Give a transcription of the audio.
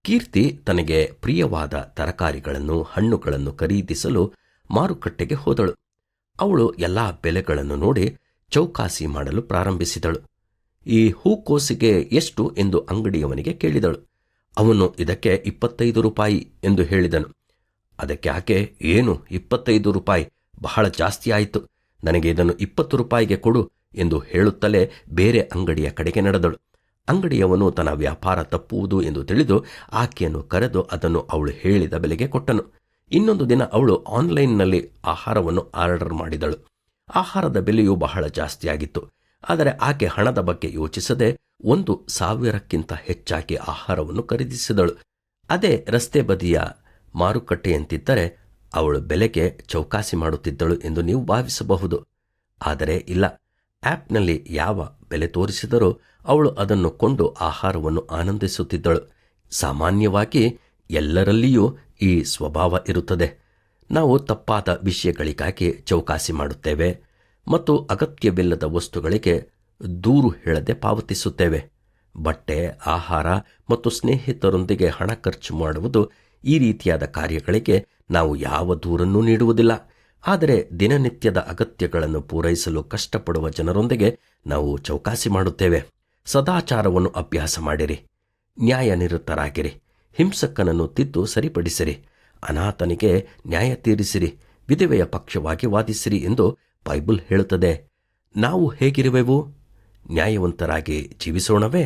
ಕೀರ್ತಿ ತನಗೆ ಪ್ರಿಯವಾದ ತರಕಾರಿಗಳನ್ನು ಹಣ್ಣುಗಳನ್ನು ಖರೀದಿಸಲು ಮಾರುಕಟ್ಟೆಗೆ ಹೋದಳು. ಅವಳು ಎಲ್ಲಾ ಬೆಲೆಗಳನ್ನು ನೋಡಿ ಚೌಕಾಸಿ ಮಾಡಲು ಪ್ರಾರಂಭಿಸಿದಳು. ಈ ಹೂಕೋಸಿಗೆ ಎಷ್ಟು ಎಂದು ಅಂಗಡಿಯವನಿಗೆ ಕೇಳಿದಳು. ಅವನು ಇದಕ್ಕೆ 25 ರೂಪಾಯಿ ಎಂದು ಹೇಳಿದನು. ಅದಕ್ಕೆ ಆಕೆ, ಏನು 25 ರೂಪಾಯಿ, ಬಹಳ ಜಾಸ್ತಿ ಆಯಿತು, ನನಗೆ ಇದನ್ನು 20 ರೂಪಾಯಿಗೆ ಕೊಡು ಎಂದು ಹೇಳುತ್ತಲೇ ಬೇರೆ ಅಂಗಡಿಯ ಕಡೆಗೆ ನಡೆದಳು. ಅಂಗಡಿಯವನು ತನ್ನ ವ್ಯಾಪಾರ ತಪ್ಪುವುದು ಎಂದು ತಿಳಿದು ಆಕೆಯನ್ನು ಕರೆದು ಅದನ್ನು ಅವಳು ಹೇಳಿದ ಬೆಲೆಗೆ ಕೊಟ್ಟನು. ಇನ್ನೊಂದು ದಿನ ಅವಳು ಆನ್ಲೈನ್ನಲ್ಲಿ ಆಹಾರವನ್ನು ಆರ್ಡರ್ ಮಾಡಿದಳು. ಆಹಾರದ ಬೆಲೆಯು ಬಹಳ ಜಾಸ್ತಿಯಾಗಿತ್ತು. ಆದರೆ ಆಕೆ ಹಣದ ಬಗ್ಗೆ ಯೋಚಿಸದೆ 1,000ಕ್ಕಿಂತ ಹೆಚ್ಚಾಗಿ ಆಹಾರವನ್ನು ಖರೀದಿಸಿದಳು. ಅದೇ ರಸ್ತೆ ಬದಿಯ ಮಾರುಕಟ್ಟೆಯಂತಿದ್ದರೆ ಅವಳು ಬೆಲೆಗೆ ಚೌಕಾಸಿ ಮಾಡುತ್ತಿದ್ದಳು ಎಂದು ನೀವು ಭಾವಿಸಬಹುದು. ಆದರೆ ಇಲ್ಲ, ಆ್ಯಪ್ನಲ್ಲಿ ಯಾವ ಬೆಲೆ ತೋರಿಸಿದರೂ ಅವಳು ಅದನ್ನು ಕೊಂಡು ಆಹಾರವನ್ನು ಆನಂದಿಸುತ್ತಿದ್ದಳು. ಸಾಮಾನ್ಯವಾಗಿ ಎಲ್ಲರಲ್ಲಿಯೂ ಈ ಸ್ವಭಾವ ಇರುತ್ತದೆ. ನಾವು ತಪ್ಪಾದ ವಿಷಯಗಳಿಗಾಗಿ ಚೌಕಾಸಿ ಮಾಡುತ್ತೇವೆ ಮತ್ತು ಅಗತ್ಯವಿಲ್ಲದ ವಸ್ತುಗಳಿಗೆ ದೂರು ಹೇಳದೆ ಪಾವತಿಸುತ್ತೇವೆ. ಬಟ್ಟೆ, ಆಹಾರ ಮತ್ತು ಸ್ನೇಹಿತರೊಂದಿಗೆ ಹಣ ಖರ್ಚು ಮಾಡುವುದು, ಈ ರೀತಿಯಾದ ಕಾರ್ಯಗಳಿಗೆ ನಾವು ಯಾವ ದೂರನ್ನೂ ನೀಡುವುದಿಲ್ಲ. ಆದರೆ ದಿನನಿತ್ಯದ ಅಗತ್ಯಗಳನ್ನು ಪೂರೈಸಲು ಕಷ್ಟಪಡುವ ಜನರೊಂದಿಗೆ ನಾವು ಚೌಕಾಸಿ ಮಾಡುತ್ತೇವೆ. ಸದಾಚಾರವನ್ನು ಅಭ್ಯಾಸ ಮಾಡಿರಿ, ನ್ಯಾಯನಿರತರಾಗಿರಿ, ಹಿಂಸಕನನ್ನು ತಿದ್ದು ಸರಿಪಡಿಸಿರಿ, ಅನಾಥನಿಗೆ ನ್ಯಾಯ ತೀರಿಸಿರಿ, ವಿಧವೆಯ ಪಕ್ಷವಾಗಿ ವಾದಿಸಿರಿ ಎಂದು ಬೈಬಲ್ ಹೇಳುತ್ತದೆ. ನಾವು ಹೇಗಿರುವೆವು? ನ್ಯಾಯವಂತರಾಗಿ ಜೀವಿಸೋಣವೇ?